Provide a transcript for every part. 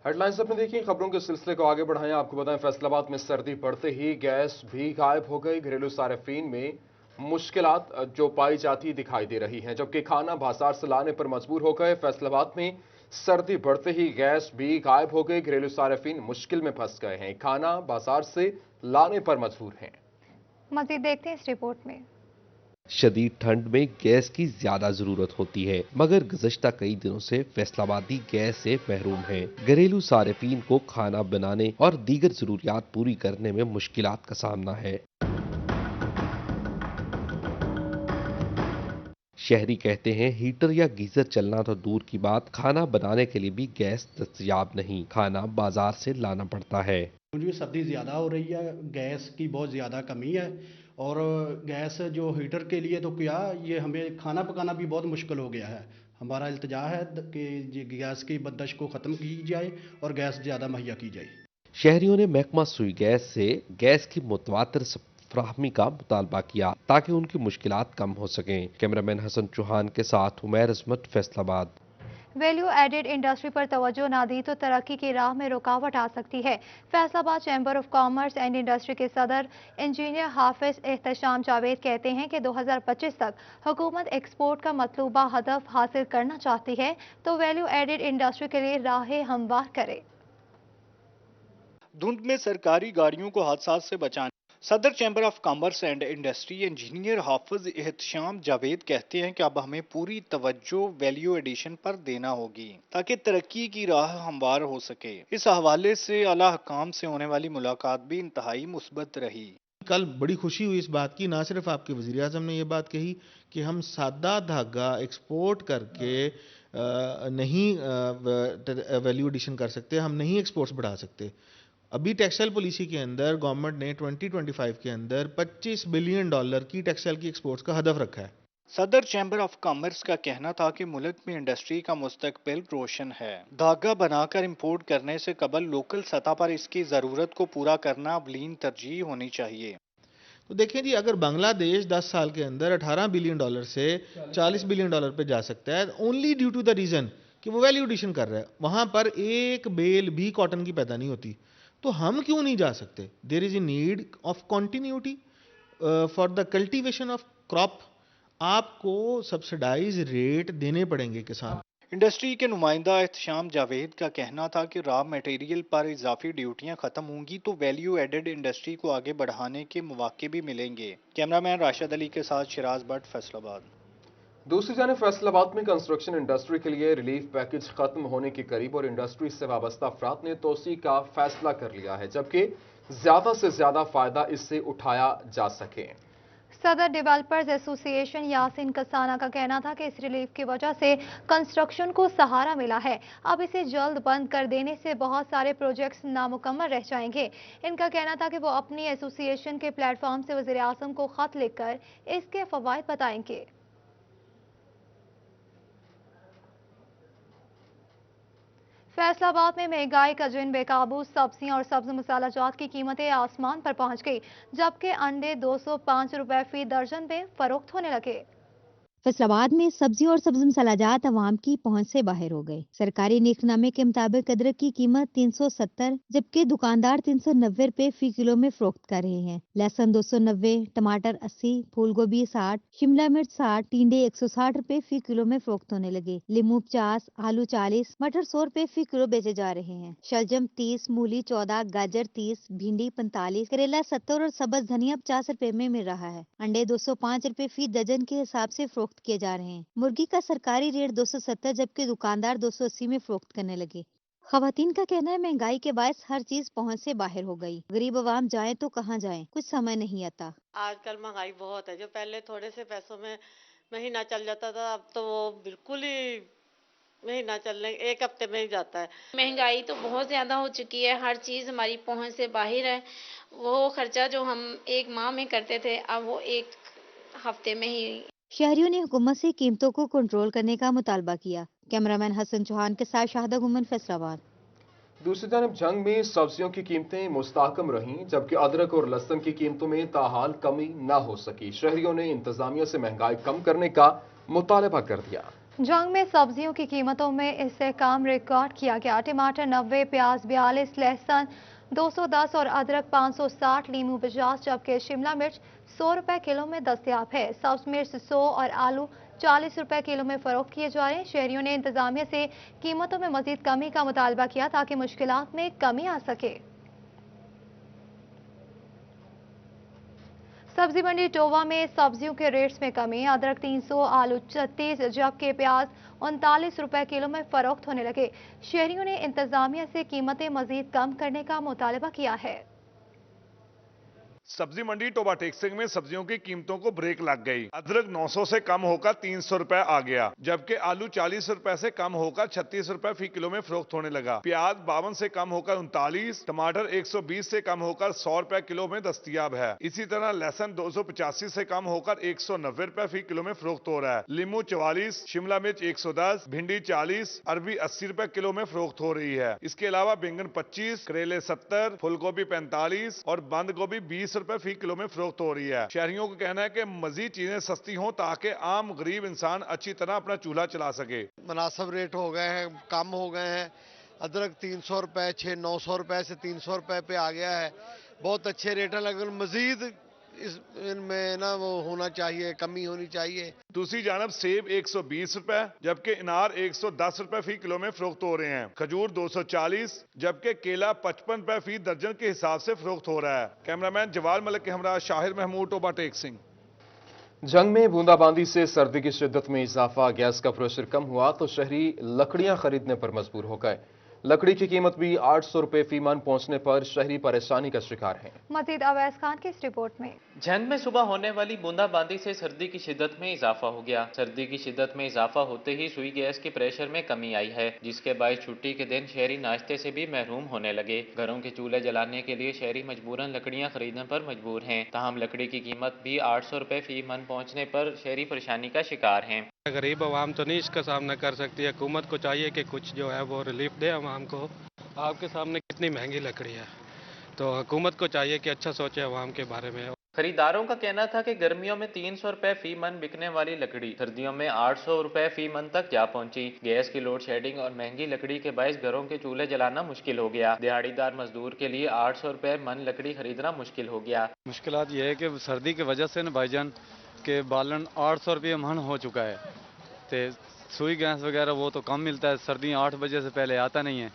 Head lines اپنے دیکھیں، خبروں کے سلسلے کو آگے بڑھائیں۔ آپ کو بتائیں فیصل آباد میں سردی پڑتے ہی گیس بھی غائب ہو گئی۔ گھریلو صارفین میں مشکلات جو پائی جاتی دکھائی دے رہی ہیں، جبکہ کھانا بازار سے لانے پر مجبور ہو گئے۔ فیصل آباد میں سردی بڑھتے ہی گیس بھی غائب ہو گئی۔ گھریلو صارفین مشکل میں پھنس گئے ہیں، کھانا بازار سے لانے پر مجبور ہیں۔ مزید دیکھتے ہیں اس رپورٹ میں۔ شدید ٹھنڈ میں گیس کی زیادہ ضرورت ہوتی ہے، مگر گزشتہ کئی دنوں سے فیصل آبادی گیس سے محروم ہیں۔ گھریلو صارفین کو کھانا بنانے اور دیگر ضروریات پوری کرنے میں مشکلات کا سامنا ہے۔ شہری کہتے ہیں ہیٹر یا گیزر چلنا تو دور کی بات، کھانا بنانے کے لیے بھی گیس دستیاب نہیں، کھانا بازار سے لانا پڑتا ہے۔ مجھے سردی زیادہ ہو رہی ہے، گیس کی بہت زیادہ کمی ہے، اور گیس جو ہیٹر کے لیے تو کیا یہ ہمیں کھانا پکانا بھی بہت مشکل ہو گیا ہے۔ ہمارا التجا ہے کہ گیس کی بندش کو ختم کی جائے اور گیس زیادہ مہیا کی جائے۔ شہریوں نے محکمہ سوئی گیس سے گیس کی متواتر فراہمی کا مطالبہ کیا تاکہ ان کی مشکلات کم ہو سکیں۔ کیمرامین حسن چوہان کے ساتھ عمیر عظمت، فیصل آباد۔ ویلیو ایڈڈ انڈسٹری پر توجہ نہ دی تو ترقی کی راہ میں رکاوٹ آ سکتی ہے۔ فیصل آباد chamber of commerce and industry کے صدر انجینئر حافظ احتشام جاوید کہتے ہیں کہ 2025 تک حکومت ایکسپورٹ کا مطلوبہ ہدف حاصل کرنا چاہتی ہے تو ویلیو ایڈڈ انڈسٹری کے لیے راہیں ہموار کرے۔ دھند میں سرکاری گاڑیوں کو حادثات سے بچانے صدر chamber of commerce and industry engineer حافظ احتشام جاوید کہتے ہیں کہ اب ہمیں پوری توجہ ویلیو ایڈیشن پر دینا ہوگی تاکہ ترقی کی راہ ہموار ہو سکے۔ اس حوالے سے اعلیٰ حکام سے ہونے والی ملاقات بھی انتہائی مثبت رہی۔ کل بڑی خوشی ہوئی اس بات کی، نہ صرف آپ کے وزیر اعظم نے یہ بات کہی کہ ہم سادہ دھاگا ایکسپورٹ کر کے نہیں ویلیو ایڈیشن کر سکتے، ہم نہیں ایکسپورٹس بڑھا سکتے۔ ابھی ٹیکسٹائل پالیسی کے اندر گورنمنٹ نے 2025 کے اندر $25 بلین کی ٹیکسٹائل کی ایکسپورٹس کا ہدف رکھا ہے۔ صدر چیمبر آف کامرس کا کہنا تھا کہ ملک میں انڈسٹری کا مستقبل روشن ہے۔ دھاگا بنا کر امپورٹ کرنے سے قبل لوکل سطح پر اس کی ضرورت کو پورا کرنا اولین ترجیح ہونی چاہیے۔ تو دیکھیں جی، اگر بنگلہ دیش 10 سال کے اندر $18 بلین سے $40 بلین پہ جا سکتا ہے، only due to the reason کہ وہ ویلیو ایڈیشن کر رہا ہے، وہاں پر ایک بیل بھی کاٹن کی پیدا نہیں ہوتی، تو ہم کیوں نہیں جا سکتے؟ There is a need of continuity for the cultivation of crop. آپ کو سبسڈائز ریٹ دینے پڑیں گے کسان۔ انڈسٹری کے نمائندہ احتشام جاوید کا کہنا تھا کہ را میٹیریل پر اضافی ڈیوٹیاں ختم ہوں گی تو ویلیو ایڈڈ انڈسٹری کو آگے بڑھانے کے مواقع بھی ملیں گے۔ کیمرامین راشد علی کے ساتھ شراز بٹ، فیصل آباد۔ دوسری جانب فیصل آباد میں کنسٹرکشن انڈسٹری کے لیے ریلیف پیکج ختم ہونے کے قریب اور انڈسٹری سے وابستہ افراد نے توسیع کا فیصلہ کر لیا ہے، جبکہ زیادہ سے زیادہ فائدہ اس سے اٹھایا جا سکے۔ صدر ڈیولپرز ایسوسی ایشن یاسین کسانہ کا کہنا تھا کہ اس ریلیف کی وجہ سے کنسٹرکشن کو سہارا ملا ہے، اب اسے جلد بند کر دینے سے بہت سارے پروجیکٹس نامکمل رہ جائیں گے۔ ان کا کہنا تھا کہ وہ اپنی ایسوسی ایشن کے پلیٹ فارم سے وزیر اعظم کو خط لکھ کر اس کے فوائد بتائیں گے۔ فیصل آباد میں مہنگائی کا جن بے قابو، سبزیاں اور سبز مسالہ جات کی قیمتیں آسمان پر پہنچ گئی، جبکہ انڈے 205 روپے فی درجن میں فروخت ہونے لگے۔ فیصل آباد میں سبزی اور سبز مسالہ جات عوام کی پہنچ سے باہر ہو گئے۔ سرکاری نیک نامے کے مطابق ادرک کی قیمت 370 جبکہ دکاندار 390 روپے فی کلو میں فروخت کر رہے ہیں۔ لہسن 290، ٹماٹر 80، پھول گوبھی 60، شملہ مرچ 60، ٹینڈے 160 روپے فی کلو میں فروخت ہونے لگے۔ لیمو 50، آلو 40، مٹر 100 روپے فی کلو بیچے جا رہے ہیں۔ شلجم 30، مولی 14، گاجر 30، بھنڈی 45، کریلا 70 اور سبز دھنیا 50 روپے میں مل رہا ہے۔ انڈے 205 روپے فی درجن کے حساب سے فروخت کیے جا رہے ہیں۔ مرغی کا سرکاری ریٹ 270 جبکہ دکاندار 280 میں فروخت کرنے لگے۔ خواتین کا کہنا ہے مہنگائی کے باعث ہر چیز پہنچ سے باہر ہو گئی، غریب عوام جائیں تو کہاں جائیں، کچھ سمجھ نہیں آتا۔ آج کل مہنگائی بہت ہے، جو پہلے تھوڑے سے پیسوں میں مہینہ چل جاتا تھا، اب تو وہ بالکل ہی مہینہ چلنے ایک ہفتے میں ہی جاتا ہے۔ مہنگائی تو بہت زیادہ ہو چکی ہے، ہر چیز ہماری پہنچ سے باہر ہے۔ وہ خرچہ جو ہم ایک ماہ میں کرتے تھے اب وہ ایک ہفتے میں ہی۔ شہریوں نے حکومت سے قیمتوں کو کنٹرول کرنے کا مطالبہ کیا۔ کیمرامین حسن چوہان کے ساتھ شاہدہ گمن، فیصل آباد۔ دوسری جانب جنگ میں سبزیوں کی قیمتیں مستحکم رہیں، جبکہ ادرک اور لہسن کی قیمتوں میں تاحال کمی نہ ہو سکی۔ شہریوں نے انتظامیہ سے مہنگائی کم کرنے کا مطالبہ کر دیا۔ जंग में सब्जियों की कीमतों में इस्तेहकाम रिकॉर्ड किया गया। टमाटर 90, प्याज 42, लहसुन 210 और अदरक 560, नींबू 50, जबकि शिमला मिर्च 100 रुपए किलो में दस्तयाब है। सब्ज मिर्च 100 और आलू 40 रुपए किलो में फरोख्त किए जा रहे हैं। शहरियों ने इंतजामिया से कीमतों में मजीद कमी का मुतालबा किया ताकि मुश्किलात में कमी आ सके। सब्जी मंडी टोवा में सब्जियों के रेट्स में कमी। अदरक 300, आलू 36, जबकि प्याज 39 रुपए किलो में फरोख्त होने लगे। शहरियों ने इंतजामिया से कीमतें मजीद कम करने का मुतालबा किया है। सब्जी मंडी टोबा टेक्सिंग में सब्जियों की कीमतों को ब्रेक लग गई। अदरक 900 से कम होकर 300 रुपए आ गया, जबकि आलू 40 रुपए से कम होकर 36 रुपए फी किलो में फरोख्त होने लगा। प्याज 52 से कम होकर 39, टमाटर 120 से कम होकर 100 रुपए किलो में दस्तयाब है। इसी तरह लहसुन 285 से कम होकर 190 रुपए फी किलो में फरोख्त हो रहा है। लीमू 44, शिमला मिर्च 110, भिंडी 40, अरबी 80 रुपए किलो में फरोख्त हो रही है। इसके अलावा बैंगन 25, करेले 70, फूल गोभी 45 और बंद गोभी 20 रुपए फी किलो में फरोख्त हो रही है। शहरियों का कहना है कि मजीद चीजें सस्ती हों ताकि आम गरीब इंसान अच्छी तरह अपना चूल्हा चला सके। मुनासिब रेट हो गए हैं, कम हो गए हैं। अदरक 300 रुपए 900 रुपए से 300 रुपए पे आ गया है। बहुत अच्छे रेट है, लेकिन मजीद इनमें ना वो होना चाहिए, कमी होनी चाहिए। दूसरी जानब सेब 120 रुपए जबकि अनार 110 रुपए फी किलो में फरोख्त हो रहे हैं। खजूर 240 जबकि केला 55 रुपए फी दर्जन के हिसाब से फरोख्त हो रहा है। कैमरामैन जवाल मलिक के हमरा शाहिर महमूद, टोबा टेक सिंह। जंग में बूंदाबांदी से सर्दी की शिद्दत में इजाफा, गैस का प्रेशर कम हुआ तो शहरी लकड़ियां खरीदने पर मजबूर हो गए। लकड़ी की कीमत भी 800 रुपए फी मन पहुंचने पर शहरी परेशानी का शिकार हैं। मजीद अवैस खान की इस रिपोर्ट में। जंग में सुबह होने वाली बूंदाबांदी से सर्दी की शिद्दत में इजाफा हो गया। सर्दी की शिद्दत में इजाफा होते ही सुई गैस के प्रेशर में कमी आई है, जिसके बायस छुट्टी के दिन शहरी नाश्ते से भी महरूम होने लगे। घरों के चूल्हे जलाने के लिए शहरी मजबूरन लकड़ियां खरीदने पर मजबूर हैं। ताहम लकड़ी की कीमत भी 800 रुपए फी मन पहुँचने पर शहरी परेशानी का शिकार हैं। गरीब आवाम तो नहीं इसका सामना कर सकती है। हुकूमत को चाहिए कि कुछ जो है वो रिलीफ दे आवाम को। आपके सामने कितनी महंगी लकड़ी है, तो हुकूमत को चाहिए कि अच्छा सोचे आवाम के बारे में। खरीदारों का कहना था कि गर्मियों में 300 रुपए फी मन बिकने वाली लकड़ी सर्दियों में 800 रुपए फी मन तक जा पहुंची। गैस की लोड शेडिंग और महंगी लकड़ी के बायस घरों के चूल्हे जलाना मुश्किल हो गया। दिहाड़ीदार मजदूर के लिए 800 रुपए मन लकड़ी खरीदना मुश्किल हो गया। मुश्किलात ये है कि सर्दी की वजह से न भाईजान के बालन 800 रुपये मन हो चुका है। तो सुई गैस वगैरह वो तो कम मिलता है, सर्दियाँ 8 बजे से पहले आता नहीं है,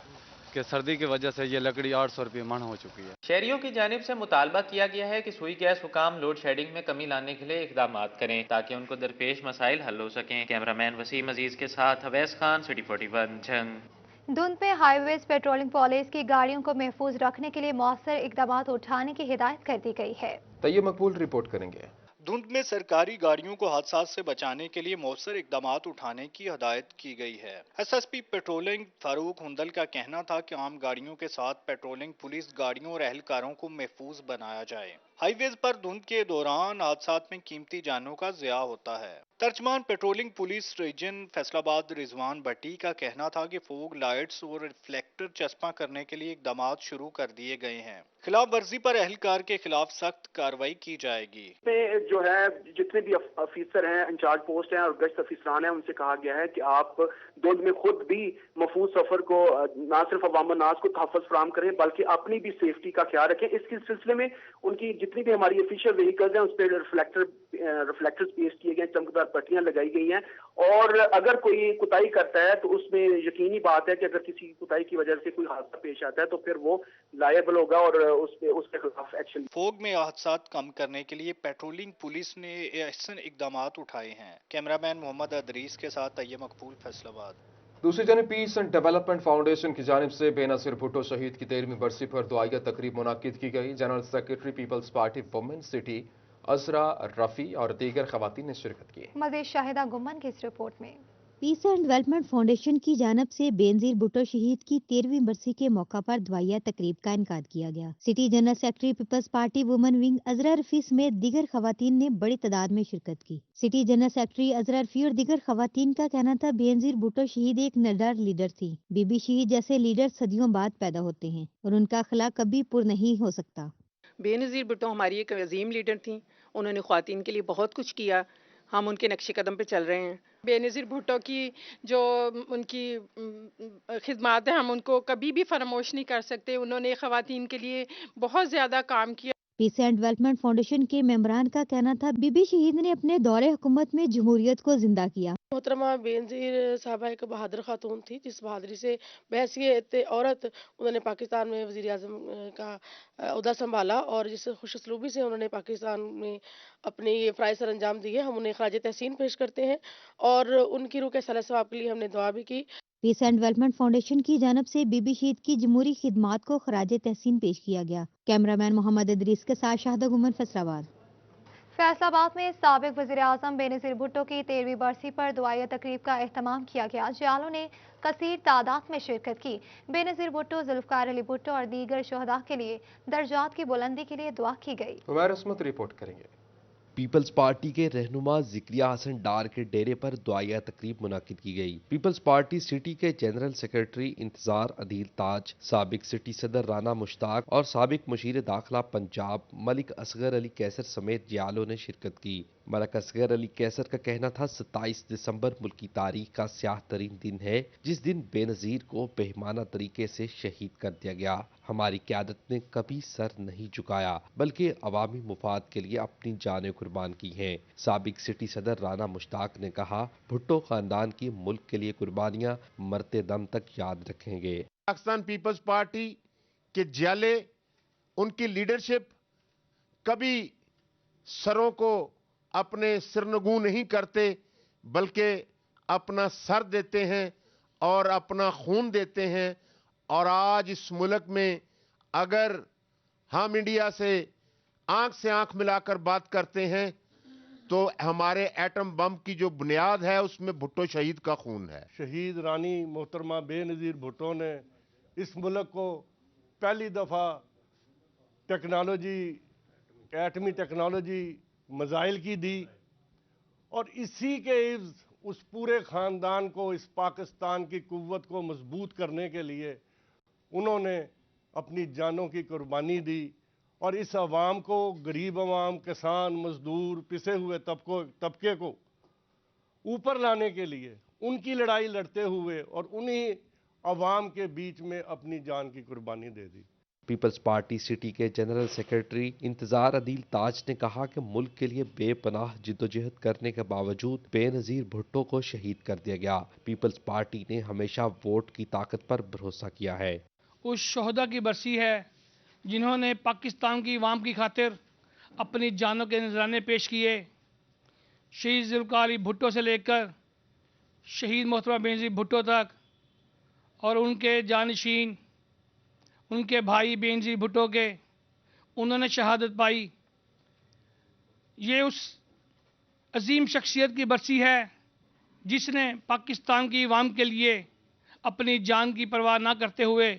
कि सर्दी की वजह से ये लकड़ी 800 रुपये मन हो चुकी है। शहरियों की जानिब से मुतालबा किया गया है कि सुई गैस हुकाम लोड शेडिंग में कमी लाने के लिए इकदाम करें ताकि उनको दरपेश मसाइल हल हो सकें। कैमरामैन वसीम अजीज के साथ अवैस खान, सिटी 41 जंग। धुंध में हाईवेज पेट्रोलिंग पुलिस की गाड़ियों को महफूज रखने के लिए मौसर इकदाम उठाने की हिदायत कर दी गई है। तैयब मकबूल रिपोर्ट करेंगे। धुंध में सरकारी गाड़ियों को हादसात से बचाने के लिए मौसर इकदाम उठाने की हदायत की गई है। एसएसपी पेट्रोलिंग फारूक हुंदल का कहना था कि आम गाड़ियों के साथ पेट्रोलिंग पुलिस गाड़ियों और एहलकारों को महफूज बनाया जाए। हाईवेज पर धुंध के दौरान हादसात में कीमती जानों का ज़िया होता है। तर्जमान patrolling police region Faisalabad Rizwan Bhatti का कहना था कि फोग लाइट्स और रिफ्लेक्टर चस्पा करने के लिए इकदाम शुरू कर दिए गए हैं। खिलाफ वर्जी पर एहलकार के खिलाफ सख्त कार्रवाई की जाएगी। जो है जितने भी अफीसर हैं, इंचार्ज पोस्ट हैं और गश्त अफीसरान हैं, उनसे कहा गया है कि आप धुंध में खुद भी महफूज सफर को न सिर्फ अवाम नाज को तहफ़्फ़ुज़ फराहम करें बल्कि अपनी भी सेफ्टी का ख्याल रखें। इसके सिलसिले में उनकी जितनी भी हमारी ऑफिशियल व्हीकल्स हैं उस पर रिफ्लेक्टर्स पेश किए गए, चमकदार पट्टियां लगाई गई हैं और अगर कोई कुताही करता है तो उसमें यकीनी बात है कि अगर किसी कुताही की वजह से कोई हादसा पेश आता है तो फिर वो लायबल होगा और उसके खिलाफ एक्शन। फोग में हादसात कम करने के लिए पेट्रोलिंग पुलिस ने अहसन इकदाम उठाए हैं। कैमरामैन मोहम्मद अदरीस के साथ तैयब मकबूल, फैसलाबाद। दूसरी जानिब पीस एंड डेवलपमेंट फाउंडेशन की जानिब से बेनज़ीर भुट्टो शहीद की 13वीं बरसी पर दुआया तकरीब मुनाकिद की गई। General secretary Peoples Party women city Azra Rafi और दीगर खवातीन ने शिरकत की। मज़ीद शाहिदा गुम्मन की इस रिपोर्ट में। पीस एंड डेवलपमेंट फाउंडेशन की जानब से बेनज़ीर भुट्टो शहीद की 13वीं बरसी के मौका पर दुआया तकरीब का इनकाद किया गया। City general secretary Peoples Party women wing Azra Rafi समेत दीगर खवातीन ने बड़ी तादाद में शिरकत की। City general secretary Azra Rafi और दीगर खवातीन का कहना था बेनज़ीर भुट्टो शहीद एक निडर लीडर थी। बीबी शहीद जैसे लीडर सदियों बाद पैदा होते हैं और उनका अखलाक कभी पुर नहीं हो सकता। बेनज़ीर भुट्टो हमारी एक अजीम लीडर थी। उन्होंने ख्वातीन के लिए बहुत कुछ किया। हम उनके नक्शे कदम पे चल रहे हैं। बेनज़ीर भुट्टो की जो उनकी खिदमात है, हम उनको कभी भी फरामोश नहीं कर सकते। उन्होंने ख़वातीन के लिए बहुत ज़्यादा काम किया। पीस एंड डेवलपमेंट फाउंडेशन के मेंबरान का कहना था, बीबी शहीद ने अपने दौरे हुकूमत में जमहूरियत को जिंदा किया। मोहतरमा बेनज़ीर साहबा एक बहादुर खातून थी, जिस बहादुरी से बहैसियत औरत उन्होंने पाकिस्तान में वज़ीर आज़म का ओहदा संभाला और जिस खुशउस्लूबी से उन्होंने पाकिस्तान में अपनी ये फ़राइज़ सर अंजाम दिए, हम उन्हें ख़राज तहसीन पेश करते हैं और उनकी रूह के सलाह सवाब के लिए हमने दुआ भी की। पीस एंड डेवलपमेंट फाउंडेशन की जानब से बीबी शहीद की जमहूरी खिदमात को खराज तहसीन पेश किया गया। कैमरामैन मोहम्मद इदरीस के साथ शाहदा गुमन, फैसलाबाद। फैसलाबाद में साबिक वज़ीर आज़म बेनज़ीर भुट्टो की 13वीं बरसी पर दुआया तकरीब का एहतमाम किया गया। जियालों ने कसीर तादाद में शिरकत की। बेनज़ीर भुट्टो, जुल्फ़कार अली भुट्टो और दीगर शहदा के लिए दर्जात की बुलंदी के लिए दुआ की गई। उमैर अस्मत रिपोर्ट करेंगे। पीपल्स पार्टी के रहनुमा ज़िक्रिया हसन डार के डेरे पर दुआया तकरीब मुनाकिद की गई। पीपल्स पार्टी सिटी के जनरल सेक्रेटरी इंतजार अदील ताज, साबिक सिटी सदर राना मुश्ताक और साबिक मुशीर दाखिला पंजाब मलिक असगर अली कैसर समेत जियालों ने शिरकत की। मलिक असगर अली कैसर का कहना था, 27 दिसंबर मुल्की तारीख का स्याह तरीन दिन है, जिस दिन बेनज़ीर को बेईमाना तरीके से शहीद कर दिया गया। हमारी क़यादत ने कभी सर नहीं झुकाया, बल्कि अवामी मुफाद के लिए अपनी जानें कुर्बान की हैं। साबिक सिटी सदर राना मुश्ताक ने कहा, भुट्टो खानदान की मुल्क के लिए कुर्बानियां मरते दम तक याद रखेंगे। पाकिस्तान पीपल्स पार्टी के जियाले, उनकी लीडरशिप कभी सरों को अपने सिरनगू नहीं करते, बल्कि अपना सर देते हैं और अपना खून देते हैं। और आज इस मुल्क में अगर हम इंडिया से आंख मिलाकर बात करते हैं तो हमारे एटम बम की जो बुनियाद है उसमें भुट्टो शहीद का खून है। शहीद रानी मोहतरमा बेनज़ीर भुट्टो ने इस मुल्क को पहली दफ़ा टेक्नोलॉजी, एटमी टेक्नोलॉजी मज़ाइल की दी और इसी के उस पूरे ख़ानदान को, इस पाकिस्तान की कुव्वत को मजबूत करने के लिए उन्होंने अपनी जानों की कुर्बानी दी और इस अवाम को, गरीब अवाम, किसान, मजदूर, पिसे हुए तबके को ऊपर लाने के लिए उनकी लड़ाई लड़ते हुए और उन्हीं अवाम के बीच में अपनी जान की कुर्बानी दे दी। पीपल्स पार्टी सिटी के जनरल सेक्रेटरी इंतजार अदील ताज ने कहा कि मुल्क के लिए बेपनाह जिद्दोजहद करने के बावजूद बेनज़ीर भुट्टो को शहीद कर दिया गया। पीपल्स पार्टी ने हमेशा वोट की ताकत पर भरोसा किया है। उस शहदा की बरसी है जिन्होंने पाकिस्तान की अवाम की खातिर अपनी जानों के नजराने पेश किए। शहीद जुल्फ़कार अली भुट्टो से लेकर शहीद मोहतरमा बेनज़ीर भुट्टो तक और उनके जानशीन, उनके भाई बेनज़ीर भुट्टो के, उन्होंने शहादत पाई। ये उस अजीम शख्सियत की बरसी है जिसने पाकिस्तान की अवाम के लिए अपनी जान की परवाह ना करते हुए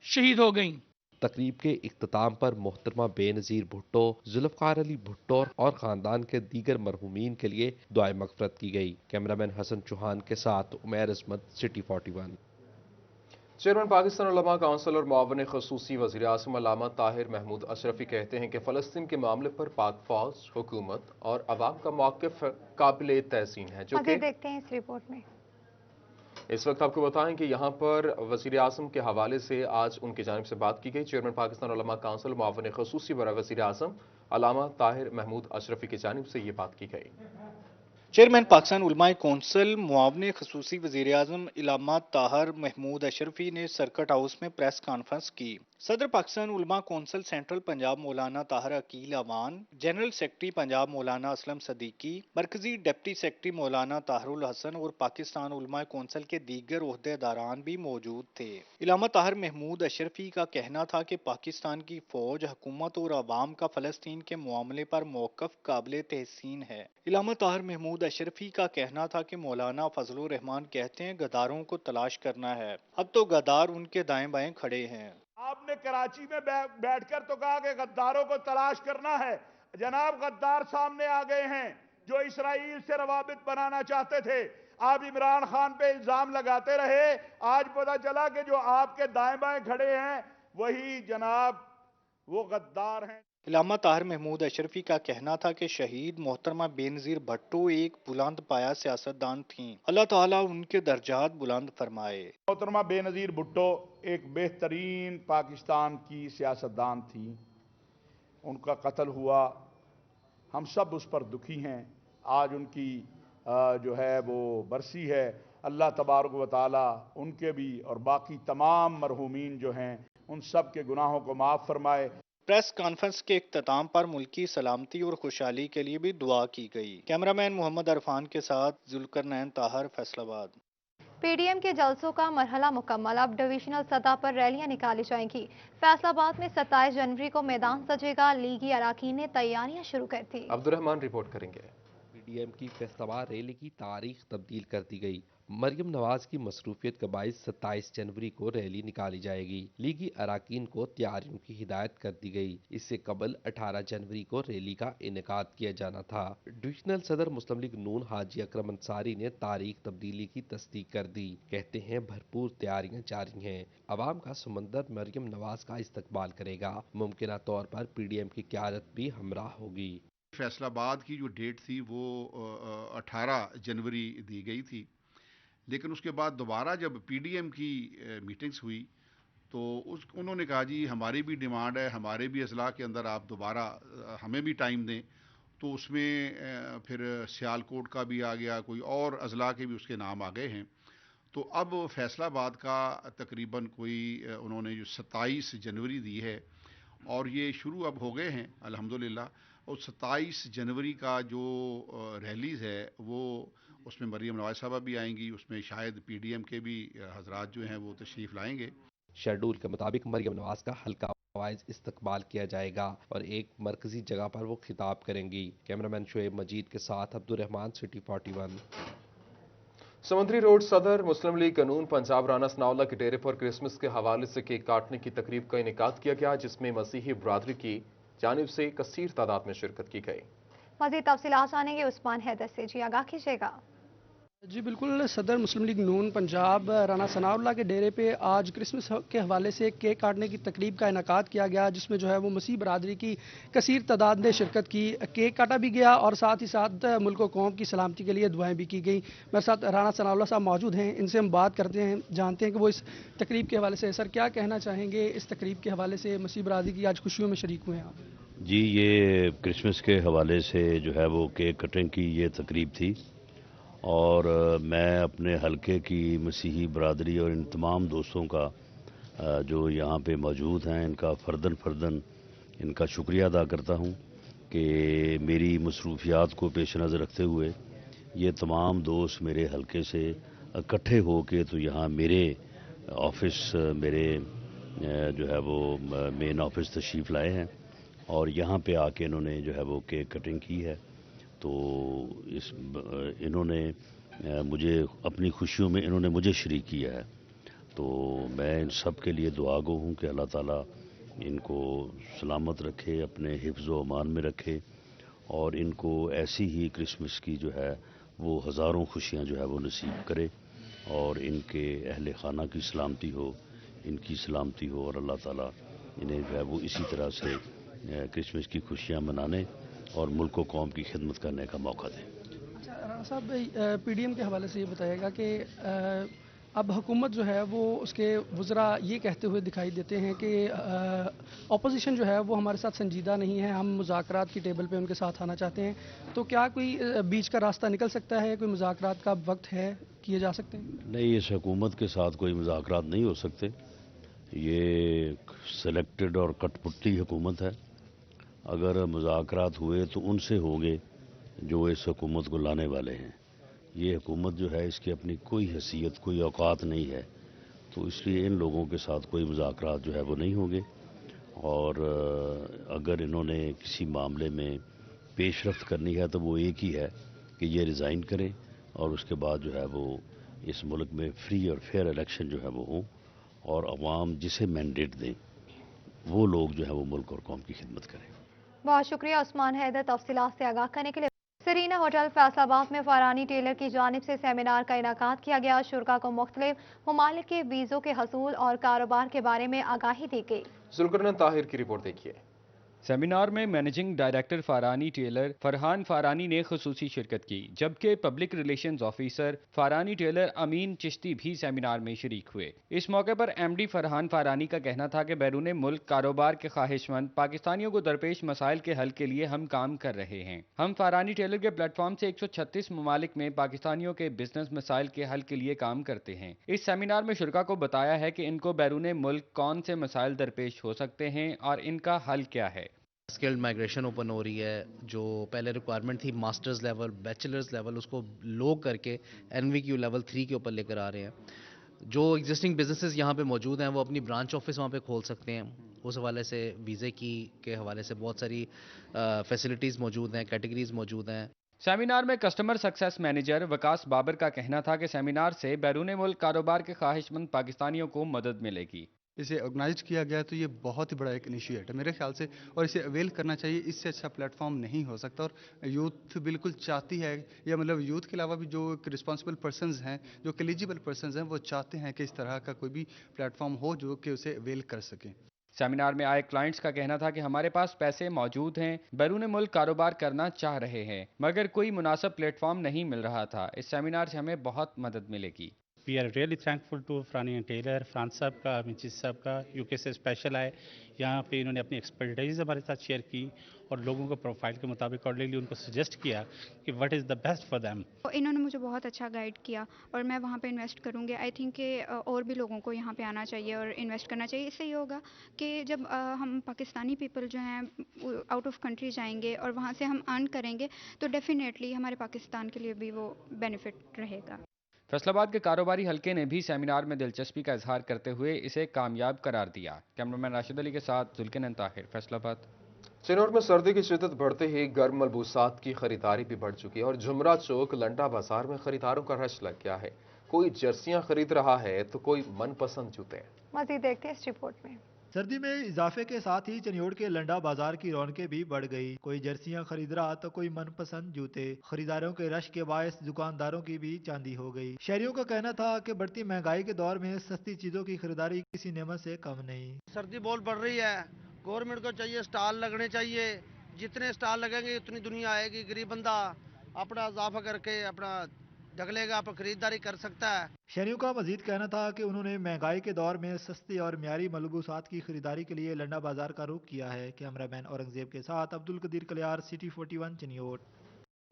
शहीद हो गईं। तकरीब के इख्तिताम पर मोहतरमा बेनज़ीर भुट्टो, जुल्फ़कार अली भुट्टो और ख़ानदान के दीगर मरहूमीन के लिए दुआए मग़फ़िरत की गई। कैमरामैन हसन चौहान के साथ उमैर अस्मत, सिटी 41। चेयरमैन पाकिस्तान उलमा काउंसिल और मुआवन ख़ुसूसी वज़ीर आज़म अल्लामा ताहिर महमूद अशरफी कहते हैं कि फ़लस्तीन के मामले पर पाक फ़ौज, हुकूमत और अवाम का मौक़िफ़ काबिल तहसीन है। जो कि देखते हैं इस रिपोर्ट में। इस वक्त आपको बताएं कि यहाँ पर वज़ीर आज़म के हवाले से आज उनकी जानिब से बात की गई। चेयरमैन पाकिस्तान उलमा काउंसिल मुआवन ख़ुसूसी बराए वज़ीर आज़म अल्लामा ताहिर महमूद अशरफी की जानिब से ये बात की गई। चेयरमैन पाकिस्तान उलमा कौंसिल मुआवन ख़ुसूसी वज़ीर आज़म अल्लामा ताहिर महमूद अशरफी ने सर्किट हाउस में प्रेस कॉन्फ्रेंस की। सदर पाकिस्तान उलमा कौंसिल सेंट्रल पंजाब मौलाना ताहिर अकील अवान, जनरल सेक्रेटरी पंजाब मौलाना असलम सदीकी, मरकजी डिप्टी सेक्रेटरी मौलाना ताहिरुल हसन और पाकिस्तान उलमा कौंसिल के दीगर ओहदेदारान भी मौजूद थे। अल्लामा ताहिर महमूद अशरफी का कहना था कि पाकिस्तान की फौज, हुकूमत और अवाम का फ़लस्तीन के मामले पर मौक़िफ़ काबिल तहसीन है। अल्लामा ताहिर महमूद अशरफी का कहना था कि मौलाना फजलुर रहमान कहते हैं गद्दारों को तलाश करना है, अब तो गद्दार उनके दाएं बाएं खड़े हैं। आपने कराची में बैठकर तो कहा कि गद्दारों को तलाश करना है। जनाब, गद्दार सामने आ गए हैं जो इसराइल से रवाबित बनाना चाहते थे। आप इमरान खान पे इल्जाम लगाते रहे, आज पता चला कि जो आपके दाएं बाएं खड़े हैं वही जनाब वो गद्दार हैं। علامہ طاہر محمود اشرفی کا کہنا تھا کہ شہید محترمہ بینظیر بھٹو ایک بلند پایہ سیاستدان تھیں، اللہ تعالیٰ ان کے درجات بلند فرمائے۔ محترمہ بینظیر بھٹو ایک بہترین پاکستان کی سیاستدان تھیں، ان کا قتل ہوا، ہم سب اس پر دکھی ہیں۔ آج ان کی جو ہے وہ برسی ہے، اللہ تبارک و تعالی ان کے بھی اور باقی تمام مرحومین جو ہیں ان سب کے گناہوں کو معاف فرمائے۔ پریس کانفرنس کے اختتام پر ملکی سلامتی اور خوشحالی کے لیے بھی دعا کی گئی۔ کیمرامین محمد عرفان کے ساتھ ذوالقرنین طاہر، فیصل آباد۔ پی ڈی ایم کے جلسوں کا مرحلہ مکمل، اب ڈویژنل سطح پر ریلیاں نکالی جائیں گی۔ فیصل آباد میں 27 جنوری کو میدان سجے گا، لیگی اراکین نے تیاریاں شروع کر دی۔ عبدالرحمان رپورٹ کریں گے۔ پی ڈی ایم کی فیصل آباد ریلی کی تاریخ تبدیل کر دی گئی۔ مریم نواز کی مصروفیت کا باعث 27 جنوری کو ریلی نکالی جائے گی۔ لیگی اراکین کو تیاریوں کی ہدایت کر دی گئی۔ اس سے قبل 18 جنوری کو ریلی کا انعقاد کیا جانا تھا۔ ڈویژنل صدر مسلم لیگ نون حاجی اکرم انصاری نے تاریخ تبدیلی کی تصدیق کر دی۔ کہتے ہیں بھرپور تیاریاں جاری ہیں، عوام کا سمندر مریم نواز کا استقبال کرے گا، ممکنہ طور پر پی ڈی ایم کی قیادت بھی ہمراہ ہوگی۔ فیصل آباد کی جو ڈیٹ تھی وہ 18 جنوری دی گئی تھی، لیکن اس کے بعد دوبارہ جب پی ڈی ایم کی میٹنگز ہوئی تو انہوں نے کہا جی ہماری بھی ڈیمانڈ ہے، ہمارے بھی اضلاع کے اندر آپ دوبارہ ہمیں بھی ٹائم دیں، تو اس میں پھر سیالکوٹ کا بھی آ گیا، کوئی اور اضلاع کے بھی اس کے نام آ گئے ہیں۔ تو اب فیصل آباد کا تقریباً کوئی انہوں نے جو 27 جنوری دی ہے اور یہ شروع اب ہو گئے ہیں الحمدللہ، اور 27 جنوری کا جو ریلیز ہے وہ اس میں مریم نواز صاحبہ بھی آئیں گی، اس میں شاید پی ڈی ایم کے بھی حضرات جو ہیں وہ تشریف لائیں گے۔ شیڈول کے مطابق مریم نواز کا حلقہ وائز استقبال کیا جائے گا اور ایک مرکزی جگہ پر وہ خطاب کریں گی۔ کیمرامین شعیب مجید کے ساتھ عبدالرحمان، سٹی 41۔ سمندری روڈ صدر مسلم لیگ قانون پنجاب رانا ثناءاللہ کے ڈیرے پر کرسمس کے حوالے سے کیک کاٹنے کی تقریب کا انعقاد کیا گیا، جس میں مسیحی برادری کی جانب سے کثیر تعداد میں شرکت کی گئی۔ مزید تفصیلات جانیں گے عثمان حیدر سے، جی آگاہ کیجیے گا۔ جی بالکل، صدر مسلم لیگ نون پنجاب رانا ثناءاللہ کے ڈیرے پہ آج کرسمس کے حوالے سے کیک کاٹنے کی تقریب کا انعقاد کیا گیا، جس میں جو ہے وہ مسیح برادری کی کثیر تعداد نے شرکت کی۔ کیک کاٹا بھی گیا اور ساتھ ہی ساتھ ملک و قوم کی سلامتی کے لیے دعائیں بھی کی گئی۔ میرے ساتھ رانا ثناءاللہ صاحب موجود ہیں، ان سے ہم بات کرتے ہیں، جانتے ہیں کہ وہ اس تقریب کے حوالے سے سر کیا کہنا چاہیں گے۔ اس تقریب کے حوالے سے مسیح برادری کی آج خوشیوں میں شریک ہوئے ہیں آپ؟ جی، یہ کرسمس کے حوالے سے جو ہے وہ کیک کٹنگ کی یہ تقریب تھی، اور میں اپنے حلقے کی مسیحی برادری اور ان تمام دوستوں کا جو یہاں پہ موجود ہیں ان کا فرداً ان کا شکریہ ادا کرتا ہوں کہ میری مصروفیات کو پیش نظر رکھتے ہوئے یہ تمام دوست میرے حلقے سے اکٹھے ہو کے تو یہاں میرے آفس، میرے جو ہے وہ مین آفس تشریف لائے ہیں اور یہاں پہ آ کے انہوں نے جو ہے وہ کیک کٹنگ کی ہے۔ تو انہوں نے مجھے اپنی خوشیوں میں انہوں نے مجھے شریک کیا ہے، تو میں ان سب کے لیے دعا گو ہوں کہ اللہ تعالیٰ ان کو سلامت رکھے، اپنے حفظ و امان میں رکھے، اور ان کو ایسی ہی کرسمس کی جو ہے وہ ہزاروں خوشیاں جو ہے وہ نصیب کرے، اور ان کے اہل خانہ کی سلامتی ہو، ان کی سلامتی ہو، اور اللہ تعالیٰ انہیں جو ہے وہ اسی طرح سے کرسمس کی خوشیاں منانے اور ملک و قوم کی خدمت کرنے کا موقع دیں۔ اچھا رانا صاحب، پی ڈی ایم کے حوالے سے یہ بتائیے گا کہ اب حکومت جو ہے وہ اس کے وزراء یہ کہتے ہوئے دکھائی دیتے ہیں کہ اپوزیشن جو ہے وہ ہمارے ساتھ سنجیدہ نہیں ہے، ہم مذاکرات کی ٹیبل پہ ان کے ساتھ آنا چاہتے ہیں، تو کیا کوئی بیچ کا راستہ نکل سکتا ہے؟ کوئی مذاکرات کا وقت ہے، کیے جا سکتے ہیں؟ نہیں، اس حکومت کے ساتھ کوئی مذاکرات نہیں ہو سکتے، یہ سلیکٹڈ اور کٹ پٹی حکومت ہے۔ اگر مذاکرات ہوئے تو ان سے ہوں گے جو اس حکومت کو لانے والے ہیں۔ یہ حکومت جو ہے اس کی اپنی کوئی حیثیت، کوئی اوقات نہیں ہے، تو اس لیے ان لوگوں کے ساتھ کوئی مذاکرات جو ہے وہ نہیں ہوں گے، اور اگر انہوں نے کسی معاملے میں پیش رفت کرنی ہے تو وہ ایک ہی ہے کہ یہ ریزائن کریں، اور اس کے بعد جو ہے وہ اس ملک میں فری اور فیئر الیکشن جو ہے وہ ہوں، اور عوام جسے مینڈیٹ دیں وہ لوگ جو ہے وہ ملک اور قوم کی خدمت کریں۔ بہت شکریہ عثمان حیدر تفصیلات سے آگاہ کرنے کے لیے۔ سرینا ہوٹل فیصل آباد میں فارانی ٹیلر کی جانب سے سیمینار کا انعقاد کیا گیا، شرکاء کو مختلف ممالک کے ویزوں کے حصول اور کاروبار کے بارے میں آگاہی دی گئی۔ ذوالقرنین طاہر کی رپورٹ دیکھیے۔ सेमिनार में मैनेजिंग डायरेक्टर फारानी टेलर फरहान फारानी ने खुसूसी शिरकत की, जबकि पब्लिक रिलेशंस ऑफिसर फारानी टेलर अमीन चिश्ती भी सेमिनार में शरीक हुए। इस मौके पर एमडी फरहान फारानी का कहना था कि बैरून मुल्क कारोबार के ख्वाहिशमंद पाकिस्तानियों को दरपेश मसाइल के हल के लिए हम काम कर रहे हैं। हम फारानी टेलर के प्लेटफॉर्म से 136 ममालिक में पाकिस्तानियों के बिजनेस मसाइल के हल के लिए काम करते हैं। इस सेमिनार में शुरका को बताया है कि इनको बैरून मुल्क कौन से मसाइल दरपेश हो सकते हैं और इनका हल क्या है। स्किल्ड माइग्रेशन ओपन हो रही है, जो पहले रिक्वायरमेंट थी मास्टर्स लेवल बैचलर्स लेवल, उसको लो करके NVQ लेवल 3 के ऊपर लेकर आ रहे हैं। जो एग्जिस्टिंग बिजनेसेस यहाँ पे मौजूद हैं वो अपनी ब्रांच ऑफिस वहाँ पे खोल सकते हैं। उस हवाले से वीज़े के हवाले से बहुत सारी फैसिलिटीज़ मौजूद हैं, कैटेगरीज मौजूद हैं। सेमिनार में customer success manager Waqas Babar का कहना था कि सेमिनार से बैरून मुल्क कारोबार के ख्वाहिशमंद पाकिस्तानियों को मदद मिलेगी। इसे ऑर्गेनाइज किया गया तो ये बहुत ही बड़ा एक इनिशिएट है मेरे ख्याल से, और इसे अवेल करना चाहिए। इससे अच्छा प्लेटफॉर्म नहीं हो सकता। और यूथ बिल्कुल चाहती है, या मतलब यूथ के अलावा भी जो रिस्पॉन्सिबल पर्सनस हैं, जो एलिजिबल पर्सनस हैं, वो चाहते हैं कि इस तरह का कोई भी प्लेटफॉर्म हो जो कि उसे अवेल कर सकें। सेमिनार में आए क्लाइंट्स का कहना था कि हमारे पास पैसे मौजूद हैं, बैरून मुल्क कारोबार करना चाह रहे हैं, मगर कोई मुनासिब प्लेटफॉर्म नहीं मिल रहा था। इस सेमिनार से हमें बहुत मदद मिलेगी। We are really thankful to फरानी एंड टेलर, फ्रांस साहब का, मिंचिस साहब का, यूके से स्पेशल आए यहाँ पे। इन्होंने अपनी एक्सपर्टाइज हमारे साथ शेयर की और लोगों को प्रोफाइल के मुताबिक अकॉर्डिंगली उनको सजेस्ट किया कि what is the best for them. इन्होंने मुझे बहुत अच्छा गाइड किया और मैं वहाँ पे इन्वेस्ट करूँगी। आई थिंक कि और भी लोगों को यहाँ पे आना चाहिए और इन्वेस्ट करना चाहिए। इससे ये होगा कि जब हम पाकिस्तानी पीपल जो हैं आउट ऑफ कंट्री जाएंगे और वहाँ से हम अर्न करेंगे तो डेफिनेटली हमारे पाकिस्तान के लिए भी वो बेनिफिट रहेगा। फैसलाबाद के कारोबारी हलके ने भी सेमिनार में दिलचस्पी का इजहार करते हुए इसे कामयाब करार दिया। कैमरामैन राशिद अली के साथ जुल्किन ताहिर, फैसलाबाद। चिनौर में सर्दी की शिद्दत बढ़ते ही गर्म मलबूसात की खरीदारी भी बढ़ चुकी है और जुमरा चौक लंडा बाजार में खरीदारों का रश लग गया है। कोई जर्सियां खरीद रहा है तो कोई मनपसंद जूते। मजीद देखते हैं इस रिपोर्ट में। सर्दी में इजाफे के साथ ही चनियोड़ के लंडा बाजार की रौनकें भी बढ़ गई। कोई जर्सियां खरीद रहा तो कोई मनपसंद जूते। खरीदारों के रश के बायस दुकानदारों की भी चांदी हो गई। शहरियों का कहना था कि बढ़ती महंगाई के दौर में सस्ती चीजों की खरीदारी किसी नेमत से कम नहीं। सर्दी बहुत बढ़ रही है, गवर्नमेंट को चाहिए स्टॉल लगने चाहिए। जितने स्टॉल लगेंगे उतनी दुनिया आएगी, गरीब बंदा अपना इजाफा करके अपना ढगलेगा, पर खरीदारी कर सकता है। शहरियों का मजीद कहना था कि उन्होंने महंगाई के दौर में सस्ती और म्यारी मलबूसात की खरीदारी के लिए लंडा बाजार का रुख किया है। कैमरामैन औरंगजेब के साथ अब्दुल कदीर कलियार, सिटी 41 चनियोड़।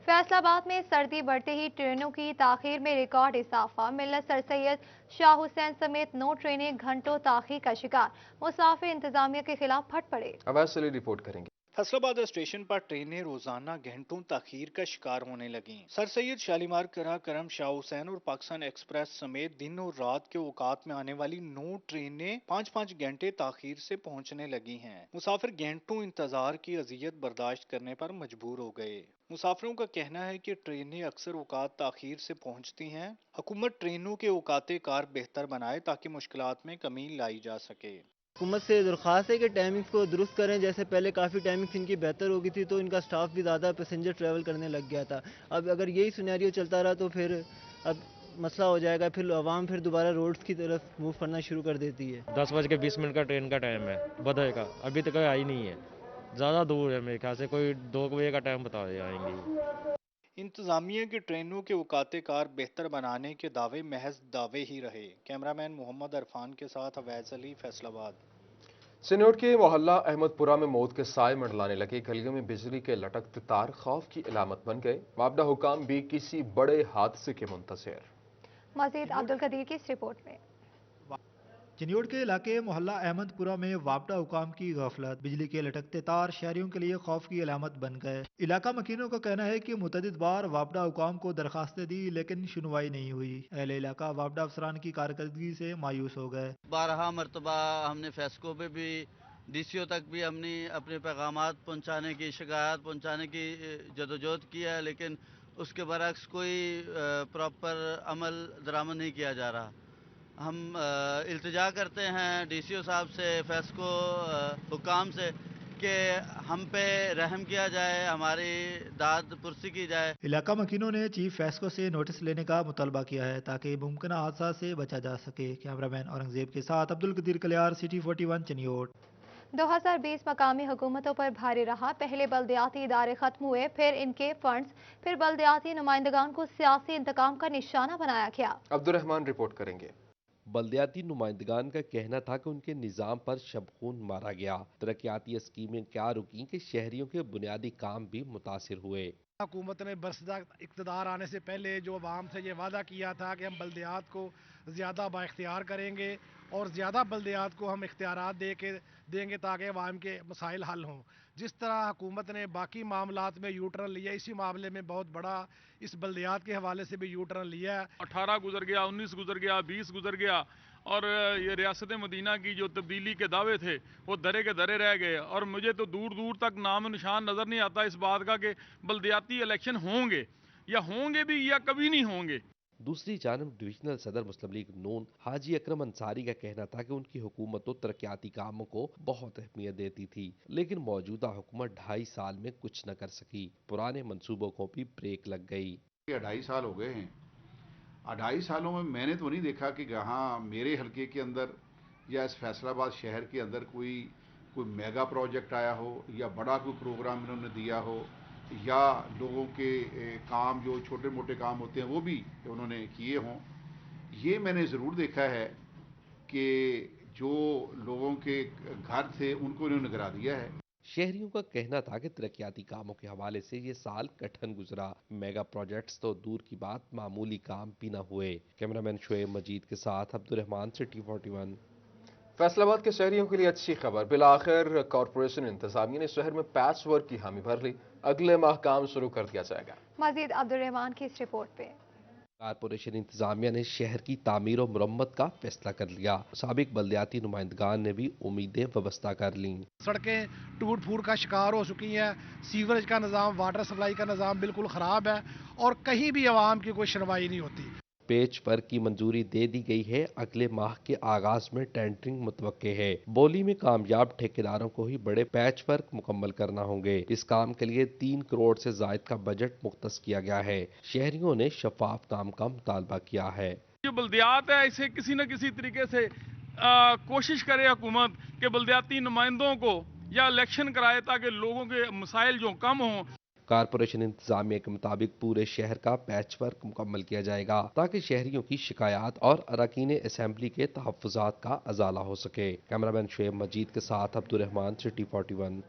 फैसलाबाद में सर्दी बढ़ते ही ट्रेनों की ताखीर में रिकॉर्ड इजाफा। मिल्लत सर सैयद शाह हुसैन समेत 9 ट्रेनें घंटों ताखीर का शिकार। मुसाफिर इंतजामिया के खिलाफ फट पड़े। अवैध सली रिपोर्ट करेंगे। फैसलाबाद स्टेशन पर ट्रेनें रोजाना घंटों ताखीर का शिकार होने लगी। सर सैयद शालीमार करा करम शाह हुसैन और पाकिस्तान एक्सप्रेस समेत दिन और रात के औकात में आने वाली 9 ट्रेनें 5-5 घंटे ताखीर से पहुंचने लगी हैं। मुसाफिर घंटों इंतजार की अजियत बर्दाश्त करने पर मजबूर हो गए। मुसाफिरों का कहना है कि ट्रेनें अक्सर औकात ताखीर से पहुंचती हैं। हुकूमत ट्रेनों के औकाते कार बेहतर बनाए ताकि मुश्किलात में कमी लाई जा सके। हुकूमत से दरख्वास्त है कि टाइमिंग्स को दुरुस्त करें। जैसे पहले काफ़ी टाइमिंग्स इनकी बेहतर हो गई थी तो इनका स्टाफ भी ज़्यादा पैसेंजर ट्रैवल करने लग गया था। अब अगर यही सिनेरियो चलता रहा तो फिर अब मसला हो जाएगा। फिर आवाम फिर दोबारा रोड्स की तरफ मूव करना शुरू कर देती है। 10:20 का ट्रेन का टाइम है बधे का, अभी तक आई नहीं है। ज़्यादा दूर है, मेरे ख्याल से कोई 2 बजे का टाइम बता आएंगी। इंतजामिया की ट्रेनों के औकाते कार बेहतर बनाने के दावे महज दावे ही रहे। कैमरामैन मोहम्मद अरफान के साथ अवैज अली, फैसलाबाद। चिनौड़ के मोहल्ला अहमदपुरा में मौत के साए मंडलाने लगे। गलियों में बिजली के लटकते तार खौफ की इलामत बन गए। वापडा हुकाम भी किसी बड़े हादसे के मुंतज़िर। मजीद अब्दुल कदीर की इस रिपोर्ट में। चिन्योड़ के इलाके मोहल्ला अहमदपुरा में वापडा हुकाम की गफलत, बिजली के लटकते तार शहरियों के लिए खौफ की अलामत बन गए। इलाका मकीनों का कहना है कि मुतअद्दिद बार वापडा हुकाम को दरखास्तें दी लेकिन सुनवाई नहीं हुई। अहले इलाका वापडा अफसरान की कारकर्दगी से मायूस हो गए। 12 मरतबा हमने फेस्को पे भी, DCO तक भी हमने अपने पैगामात पहुँचाने की, शिकायत पहुँचाने की जदोजहद की है, लेकिन उसके बरक्स कोई प्रॉपर अमल दरामद नहीं किया जा रहा। हम इल्तिजा करते हैं DCO साहब से, फेस्को हुकाम से कि हम पे रहम किया जाए, हमारी दाद पुरसी की जाए। इलाका मकीनों ने चीफ फेस्को से नोटिस लेने का मुतालबा किया है ताकि मुमकिन हादसा से बचा जा सके। कैमरामैन औरंगजेब के साथ अब्दुल कदीर कलियार, सिटी 41 चनियोड़। 2020 मकामी हुकूमतों पर भारी रहा। पहले बल्दियाती इदारे खत्म हुए, फिर इनके फंड्स, फिर बल्दियाती नुमाइंदगान को सियासी इंतकाम का निशाना बनाया गया। अब्दुर्रहमान रिपोर्ट करेंगे। बल्दियाती नुमाइंदगान का कहना था कि उनके निज़ाम पर शबखून मारा गया। तरक्याती स्कीमें क्या रुकी कि शहरियों के बुनियादी काम भी मुतासिर हुए। हुकूमत ने बरसदा इक़्तिदार आने से पहले जो अवाम से ये वादा किया था कि हम बल्दियात को ज़्यादा बाइख्तियार करेंगे और ज़्यादा बल्दियात को हम इख्तियारात देंगे ताकि अवाम के मसाइल हल हों। जिस तरह हुकूमत ने बाकी मामलात में यू टर्न लिया, इसी मामले में बहुत बड़ा इस बल्दियात के हवाले से भी यू टर्न लिया है। 18 गुजर गया, 19 गुजर गया, 20 गुजर गया और ये रियासत मदीना की जो तब्दीली के दावे थे वो दरे के दरे रह गए। और मुझे तो दूर दूर तक नाम निशान नज़र नहीं आता इस बात का कि बल्दियाती इलेक्शन होंगे या होंगे भी या कभी नहीं होंगे। दूसरी जानब डिविजनल सदर मुस्लिम लीग नून हाजी अकरम अंसारी का कहना था कि उनकी हुकूमत तो तरक्याती कामों को बहुत अहमियत देती थी, लेकिन मौजूदा हुकूमत 2.5 साल में कुछ न कर सकी। पुराने मंसूबों को भी ब्रेक लग गई। 2.5 साल हो गए हैं। 2.5 सालों में मैंने तो नहीं देखा कि यहाँ मेरे हल्के के अंदर या इस फैसलाबाद शहर के अंदर कोई मेगा प्रोजेक्ट आया हो या बड़ा कोई प्रोग्राम इन्होंने दिया हो या लोगों के काम जो छोटे मोटे काम होते हैं वो भी उन्होंने किए हों। ये मैंने ज़रूर देखा है कि जो लोगों के घर थे उनको इन्होंने गिरा दिया है। शहरियों का कहना था कि तरक्याती कामों के हवाले से ये साल कठिन गुजरा। मेगा प्रोजेक्ट्स तो दूर की बात, मामूली काम भी न हुए। कैमरामैन शुएब मजीद के साथ अब्दुर्रहमान, सिटी 41। फैसलाबाद के शहरियों के लिए अच्छी खबर, बिलाखिर कॉरपोरेशन इंतजामिया ने शहर में पैच वर्क की हामी भर ली। अगले माह काम शुरू कर दिया जाएगा। मजीद अब्दुर्रहमान की इस रिपोर्ट पे। कॉरपोरेशन इंतजामिया ने शहर की तामीर और मुरम्मत का फैसला कर लिया। साबिक बल्दियाती नुमाइंदगान ने भी उम्मीदें व्यवस्था कर लीं। सड़कें टूट फूट का शिकार हो चुकी हैं, सीवरेज का निज़ाम, वाटर सप्लाई का निज़ाम बिल्कुल ख़राब है और कहीं भी आवाम की कोई सुनवाई नहीं होती। पेच वर्क की मंजूरी दे दी गई है। अगले माह के आगाज में टेंडरिंग मुतवक्के है। बोली में कामयाब ठेकेदारों को ही बड़े पैच वर्क मुकम्मल करना होंगे। इस काम के लिए 3 करोड़ से जायद का बजट मुख्तस किया गया है। शहरियों ने शफाफ काम का मुतालबा किया है। जो बल्दियात है इसे किसी न किसी तरीके से कोशिश करे हुकूमत के बल्दियाती नुमाइंदों को या इलेक्शन कराए ताकि लोगों के मसाइल जो कम हों। कॉरपोरेशन इंतजामिया के मुताबिक पूरे शहर का पैच वर्क मुकम्मल किया जाएगा ताकि शहरियों की शिकायत और अरकान असेंबली के तहफ़्फ़ुज़ात का अजाला हो सके। कैमरामैन शुएब मजीद के साथ अब्दुर्रहमान, सिटी 41।